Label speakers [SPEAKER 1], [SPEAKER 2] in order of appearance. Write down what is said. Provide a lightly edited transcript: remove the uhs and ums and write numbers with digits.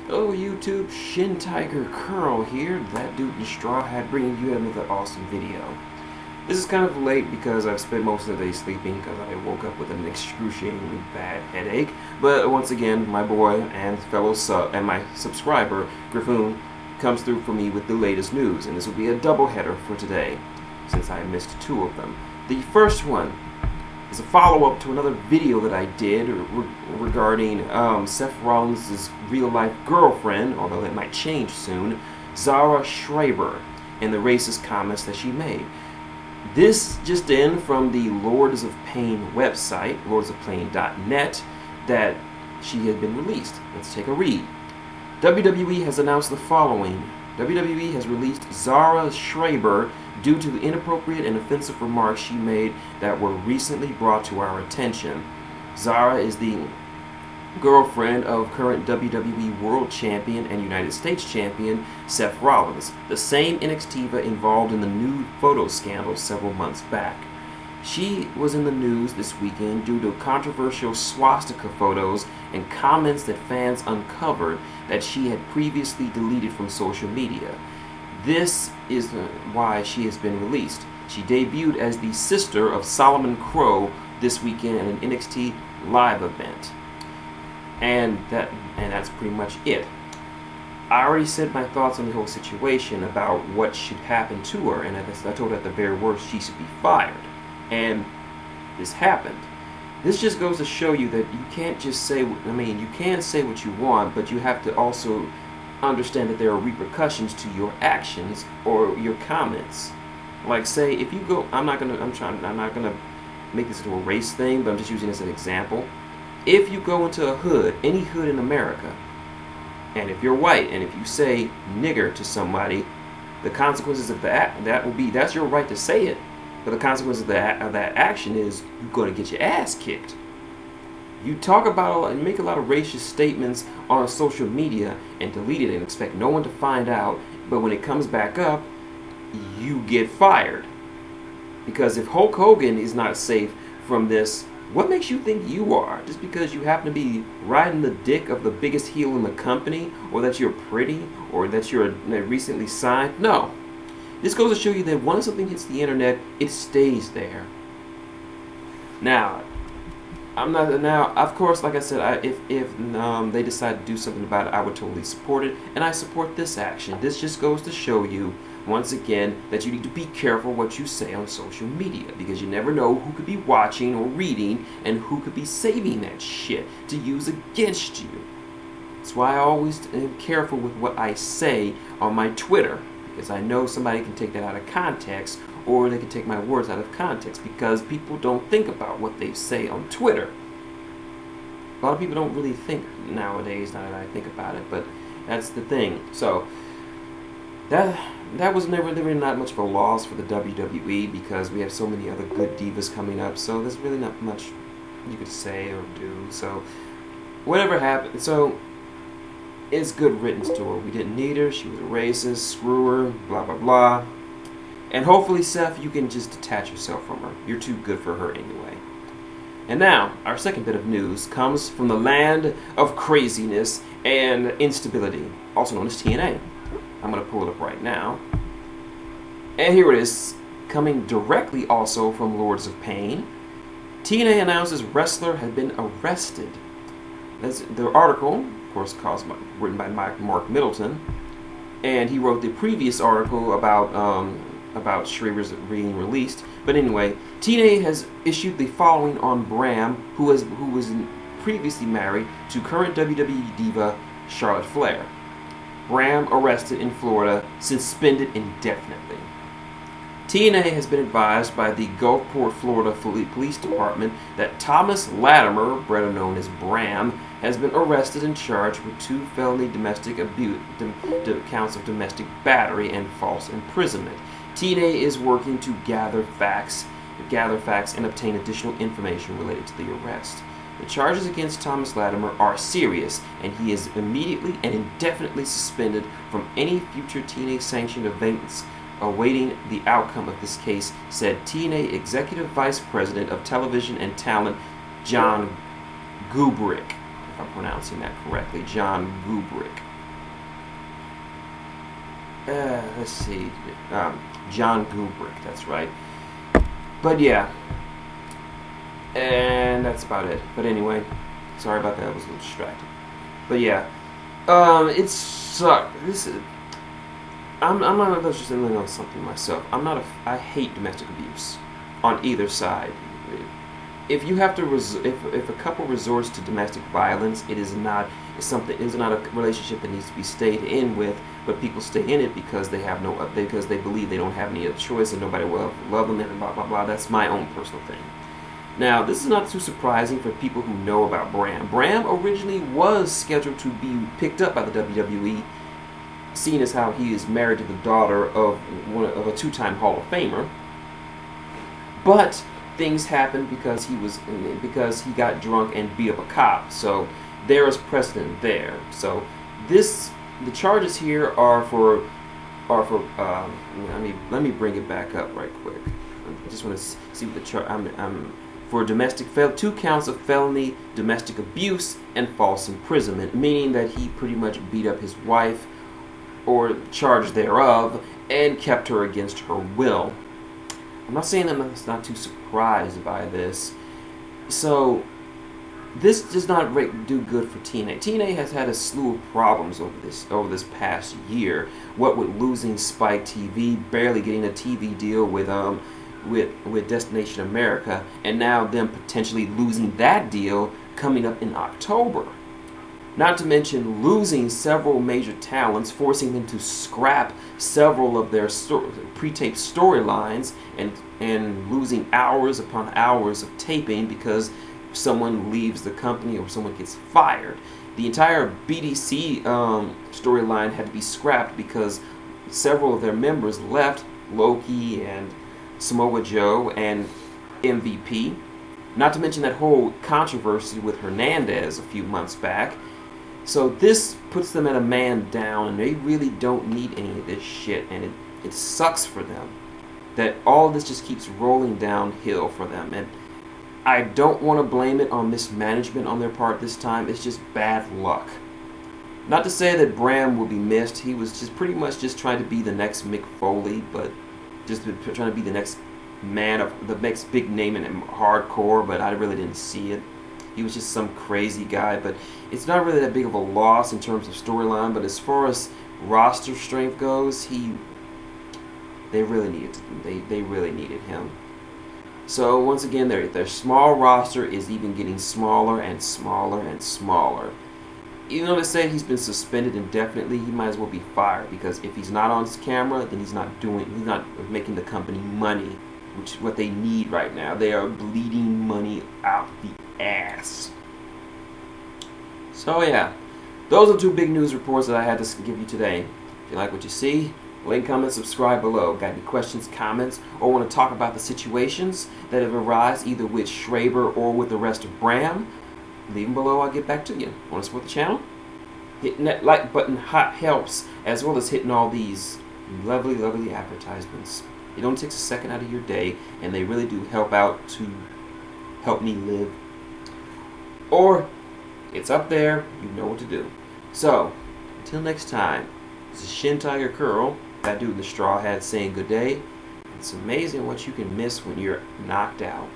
[SPEAKER 1] Hello YouTube, shintigercurl here, that dude in straw hat, bringing you another awesome video. This is kind of late because I've spent most of the day sleeping because I woke up with an excruciatingly bad headache. But once again, my boy and fellow my subscriber, Griffoon, comes through for me with the latest news. And this will be a double header for today, since I missed two of them. The first one is a follow-up to another video that I did regarding Seth Rollins' real-life girlfriend, although it might change soon, Zahra Schreiber, and the racist comments that she made. This just in from the Lords of Pain website, lordsofpain.net, that she had been released. Let's take a read. WWE has announced the following. WWE has released Zahra Schreiber due to the inappropriate and offensive remarks she made that were recently brought to our attention. Zahra is the girlfriend of current WWE World Champion and United States Champion Seth Rollins, the same NXT involved in the nude photo scandal several months back. She was in the news this weekend due to controversial swastika photos and comments that fans uncovered that she had previously deleted from social media. This is why she has been released. She debuted as the sister of Solomon Crow this weekend at an NXT live event. And that's pretty much it. I already said my thoughts on the whole situation about what should happen to her, and I told her at the very worst she should be fired. And this happened. This just goes to show you that you can't just say, you can say what you want, but you have to also understand that there are repercussions to your actions or your comments. Like, say, if you go, I'm not gonna make this into a race thing, but I'm just using this as an example. If you go into a hood, any hood in America, and if you're white, and if you say nigger to somebody, the consequences of that's your right to say it, but the consequences of that action is you're going to get your ass kicked. You talk about and make a lot of racist statements on social media and delete it and expect no one to find out, but when it comes back up, you get fired. Because if Hulk Hogan is not safe from this, what makes you think you are? Just because you happen to be riding the dick of the biggest heel in the company, or that you're pretty, or that you're recently signed? No. This goes to show you that once something hits the internet, it stays there. Now, of course, like I said, if they decide to do something about it, I would totally support it, and I support this action. This just goes to show you, once again, that you need to be careful what you say on social media, because you never know who could be watching or reading, and who could be saving that shit to use against you. That's why I always am careful with what I say on my Twitter, because I know somebody can take that out of context, or they can take my words out of context, because people don't think about what they say on Twitter. A lot of people don't really think nowadays, now that I think about it, but that's the thing. So, that was never not much of a loss for the WWE, because we have so many other good divas coming up, so there's really not much you could say or do. So, whatever happened, so it's good riddance to her. We didn't need her, she was a racist, screw her, blah blah blah. And hopefully, Seth, you can just detach yourself from her. You're too good for her anyway. And now, our second bit of news comes from the land of craziness and instability, also known as TNA. I'm going to pull it up right now. And here it is, coming directly also from Lords of Pain. TNA announces wrestler had been arrested. That's the article, of course, written by Mark Middleton. And he wrote the previous article about Schreiber's being released. But anyway, TNA has issued the following on Bram, who was previously married to current WWE diva Charlotte Flair. Bram arrested in Florida, suspended indefinitely. TNA has been advised by the Gulfport, Florida Police Department that Thomas Latimer, better known as Bram, has been arrested and charged with 2 felony domestic abuse counts of domestic battery and false imprisonment. TNA is working to gather facts and obtain additional information related to the arrest. The charges against Thomas Latimer are serious, and he is immediately and indefinitely suspended from any future TNA-sanctioned events awaiting the outcome of this case, said TNA Executive Vice President of Television and Talent John Gubrick, if I'm pronouncing that correctly, John Gubrick. let's see, John Kubrick, that's right. But yeah, and that's about it. But anyway, sorry about that, I was a little distracted. But yeah, it sucked. I'm not just on something myself. I hate domestic abuse on either side. If you have to, if a couple resorts to domestic violence, it is not a relationship that needs to be stayed in with. But people stay in it because they have because they believe they don't have any other choice and nobody will love them and blah blah blah. That's my own personal thing. Now, this is not too surprising for people who know about Bram. Bram originally was scheduled to be picked up by the WWE, seeing as how he is married to the daughter of a two-time Hall of Famer. But things happened because he got drunk and beat up a cop. So there is precedent there. So the charges here are for let me bring it back up right quick. I just want to see what the charge. I'm for 2 counts of felony domestic abuse and false imprisonment, meaning that he pretty much beat up his wife or charge thereof and kept her against her will. I'm not saying that I'm not too surprised by this. So this does not do good for TNA. TNA has had a slew of problems over this past year. What with losing Spike TV, barely getting a TV deal with Destination America, and now them potentially losing that deal coming up in October. Not to mention losing several major talents, forcing them to scrap several of their pre-taped storylines and losing hours upon hours of taping because someone leaves the company or someone gets fired. The entire BDC storyline had to be scrapped because several of their members left, Loki and Samoa Joe and MVP. Not to mention that whole controversy with Hernandez a few months back. So this puts them at a man down, and they really don't need any of this shit, and it sucks for them that all of this just keeps rolling downhill for them. And I don't want to blame it on mismanagement on their part this time. It's just bad luck. Not to say that Bram will be missed. He was just pretty much just trying to be the next Mick Foley, but just trying to be the next man of the next big name in hardcore, but I really didn't see it. He was just some crazy guy, but it's not really that big of a loss in terms of storyline. But as far as roster strength goes, they really needed him. So once again, their small roster is even getting smaller and smaller and smaller. Even though they say he's been suspended indefinitely, he might as well be fired, because if he's not on camera, then he's not making the company money, which is what they need right now. They are bleeding money out the ass. So yeah, those are 2 big news reports that I had to give you today. If you like what you see, like, comment, subscribe below. Got any questions, comments, or want to talk about the situations that have arisen either with Schreiber or with the rest of Bram? Leave them below, I'll get back to you. Want to support the channel? Hitting that like button helps, as well as hitting all these lovely, lovely advertisements. It only takes a second out of your day, and they really do help out to help me live. Or, it's up there, you know what to do. So, until next time, this is shintigercurl, that dude in the straw hat, saying good day. It's amazing what you can miss when you're knocked out.